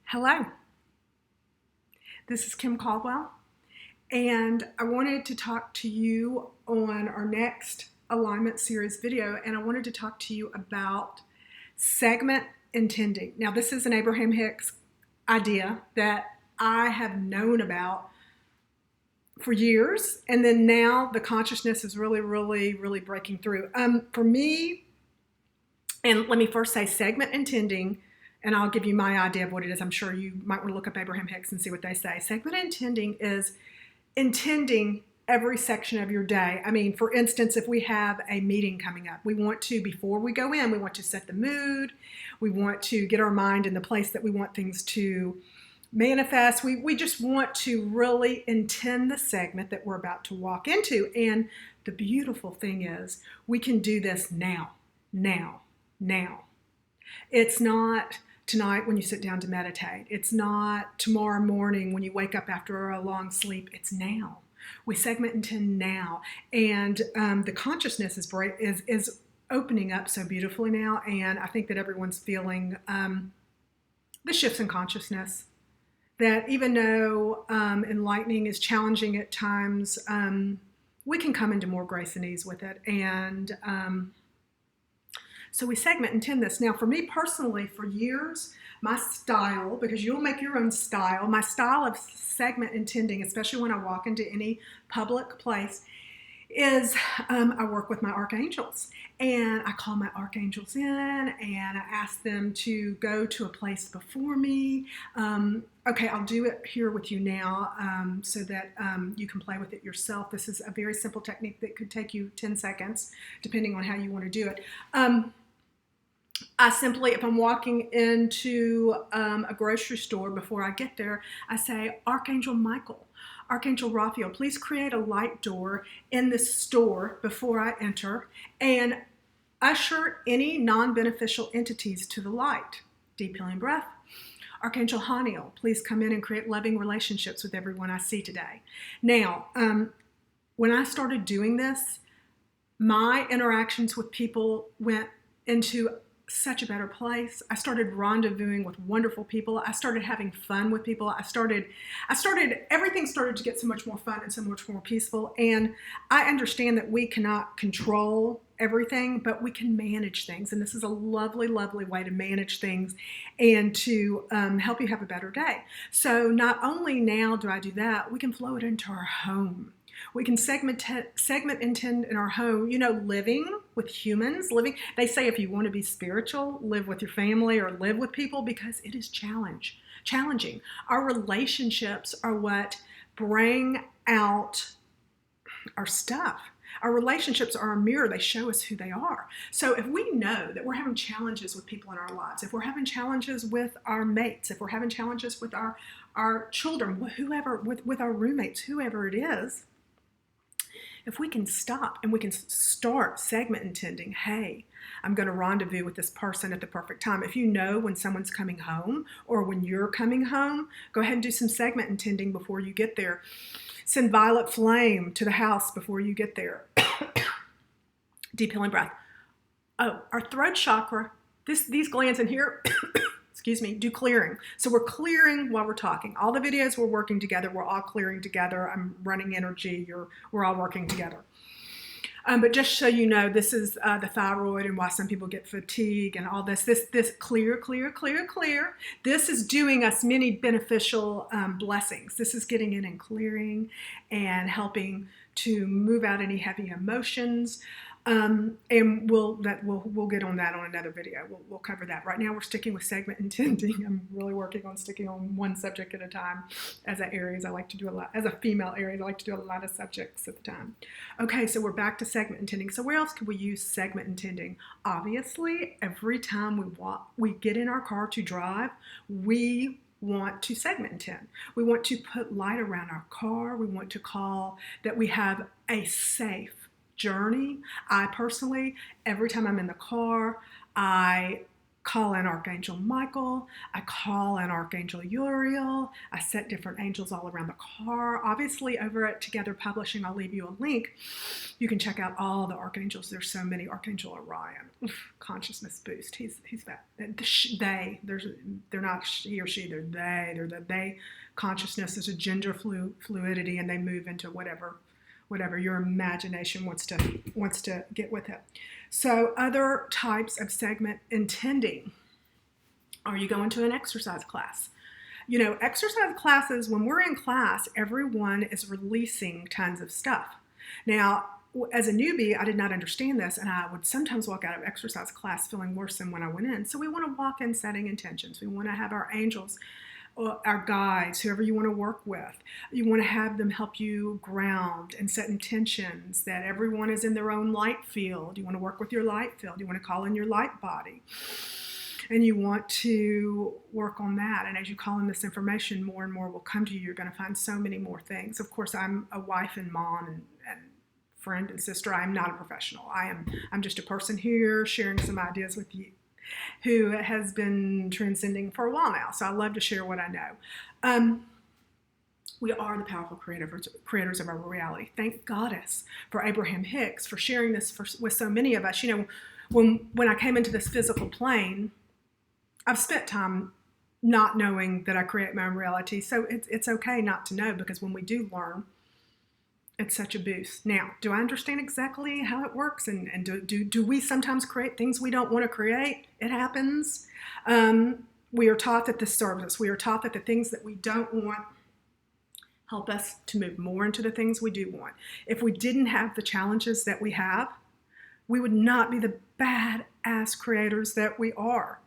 Hello, this is Kim Caldwell, and I wanted to talk to you on our next alignment series video, and I wanted to talk to you about segment intending. Now, this is an Abraham-Hicks idea that I have known about for years, and then now the consciousness is really breaking through. For me, and let me first say segment intending, and I'll give you my idea of what it is. I'm sure you might want to look up Abraham-Hicks and see what they say. Segment intending is intending every section of your day. I mean, for instance, if we have a meeting coming up, we want to, before we go in, we want to set the mood. We want to get our mind in the place that we want things to manifest. We just want to really intend the segment that we're about to walk into. And the beautiful thing is we can do this now. It's not tonight when you sit down to meditate. It's not tomorrow morning when you wake up after a long sleep. It's now. We segment intend now. And the consciousness is opening up so beautifully now. And I think that everyone's feeling the shifts in consciousness. That even though enlightening is challenging at times, we can come into more grace and ease with it. And so we segment intend this. Now, for me personally, for years, my style, because you'll make your own style, my style of segment intending, especially when I walk into any public place, is I work with my archangels. And I call my archangels in and I ask them to go to a place before me. Okay, I'll do it here with you now so that you can play with it yourself. This is a very simple technique that could take you 10 seconds, depending on how you want to do it. I simply, if I'm walking into a grocery store, before I get there, I say, Archangel Michael, Archangel Raphael, please create a light door in this store before I enter and usher any non-beneficial entities to the light. Deep healing breath. Archangel Haniel, please come in and create loving relationships with everyone I see today. Now, when I started doing this, my interactions with people went into such a better place. I started rendezvousing with wonderful people. I started having fun with people. Everything started to get so much more fun and so much more peaceful. And I understand that we cannot control everything, but we can manage things. And this is a lovely way to manage things and to help you have a better day. So not only now do I do that, we can flow it into our home. We can segment intend in our home, living with humans, they say if you want to be spiritual, live with your family or live with people because it is challenging. Our relationships are what bring out our stuff. Our relationships are a mirror. They show us who they are. So if we know that we're having challenges with people in our lives, if we're having challenges with our mates, if we're having challenges with our children, whoever, with our roommates, whoever it is, if we can stop and we can start segment intending, hey, I'm going to rendezvous with this person at the perfect time. If you know when someone's coming home or when you're coming home, go ahead and do some segment intending before you get there. Send violet flame to the house before you get there. Deep healing breath. Oh, our throat chakra, these glands in here, excuse me, do clearing. So we're clearing while we're talking. All the videos we're working together, we're all clearing together. I'm running energy, we're all working together. But just so you know, this is the thyroid and why some people get fatigue and all this. This clear. This is doing us many beneficial blessings. This is getting in and clearing and helping to move out any heavy emotions. And we'll get on that on another video. We'll cover that. Right now we're sticking with segment intending. I'm really working on sticking on one subject at a time. As a female Aries, I like to do a lot of subjects at the time. Okay, so we're back to segment intending. So where else could we use segment intending? Obviously, every time we get in our car to drive, we want to segment intend. We want to put light around our car. We want to call that we have a safe journey. I personally, every time I'm in the car, I call in Archangel Michael, I call in Archangel Uriel, I set different angels all around the car. Obviously, over at Together Publishing, I'll leave you a link. You can check out all the archangels. There's so many. Archangel Orion, consciousness boost. He's that. They're not he or she. They're they. They're the they consciousness. There's a gender fluidity, and they move into whatever your imagination wants to get with it. So other types of segment intending. Are you going to an exercise class? You know, exercise classes, when we're in class, everyone is releasing tons of stuff. Now, as a newbie, I did not understand this, and I would sometimes walk out of exercise class feeling worse than when I went in. So we want to walk in setting intentions. We want to have our angels, our guides, whoever you want to work with. You want to have them help you ground and set intentions that everyone is in their own light field. You want to work with your light field. You want to call in your light body. And you want to work on that. And as you call in this information, more and more will come to you. You're going to find so many more things. Of course, I'm a wife and mom and friend and sister. I'm not a professional. I'm just a person here sharing some ideas with you, who has been transcending for a while now. So I love to share what I know. We are the powerful creators of our reality. Thank Goddess for Abraham-Hicks for sharing this with so many of us. You know, when I came into this physical plane, I've spent time not knowing that I create my own reality. So it's okay not to know, because when we do learn, it's such a boost. Now, do I understand exactly how it works? And do we sometimes create things we don't want to create? It happens. We are taught that this serves us. We are taught that the things that we don't want help us to move more into the things we do want. If we didn't have the challenges that we have, we would not be the badass creators that we are.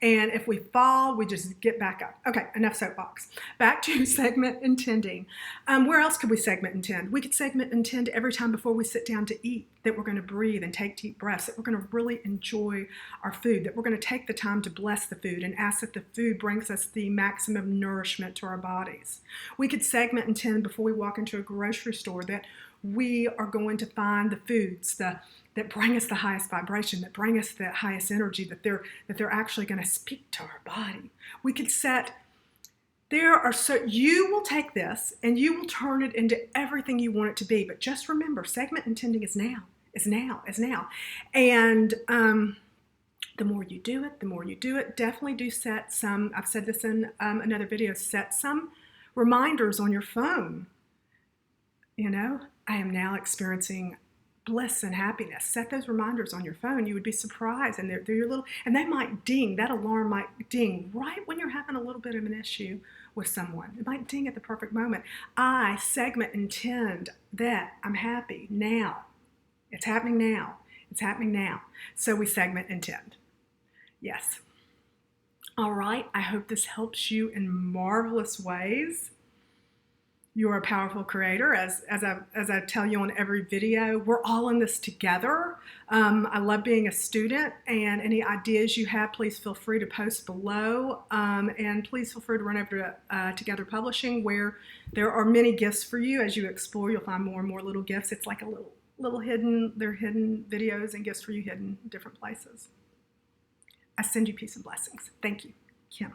And if we fall, we just get back up. Okay, enough soapbox. Back to segment intending. Where else could we segment intend? We could segment intend every time before we sit down to eat that we're going to breathe and take deep breaths, that we're going to really enjoy our food, that we're going to take the time to bless the food and ask that the food brings us the maximum nourishment to our bodies. We could segment intend before we walk into a grocery store that we are going to find the foods that bring us the highest vibration, that bring us the highest energy, that they're actually going to speak to our body. We could set, you will take this and you will turn it into everything you want it to be. But just remember, segment intending is now. And the more you do it, definitely do set some, I've said this in another video, set some reminders on your phone. You know, I am now experiencing bliss and happiness. Set those reminders on your phone. You would be surprised, and they're your little, and they might ding. That alarm might ding right when you're having a little bit of an issue with someone. It might ding at the perfect moment. I segment intend that I'm happy now. It's happening now. It's happening now. So we segment intend. Yes. All right. I hope this helps you in marvelous ways. You're a powerful creator. As I tell you on every video, we're all in this together. I love being a student, and any ideas you have, please feel free to post below. And please feel free to run over to Together Publishing, where there are many gifts for you. As you explore, you'll find more and more little gifts. It's like a little hidden, they're hidden videos and gifts for you hidden in different places. I send you peace and blessings. Thank you, Kim.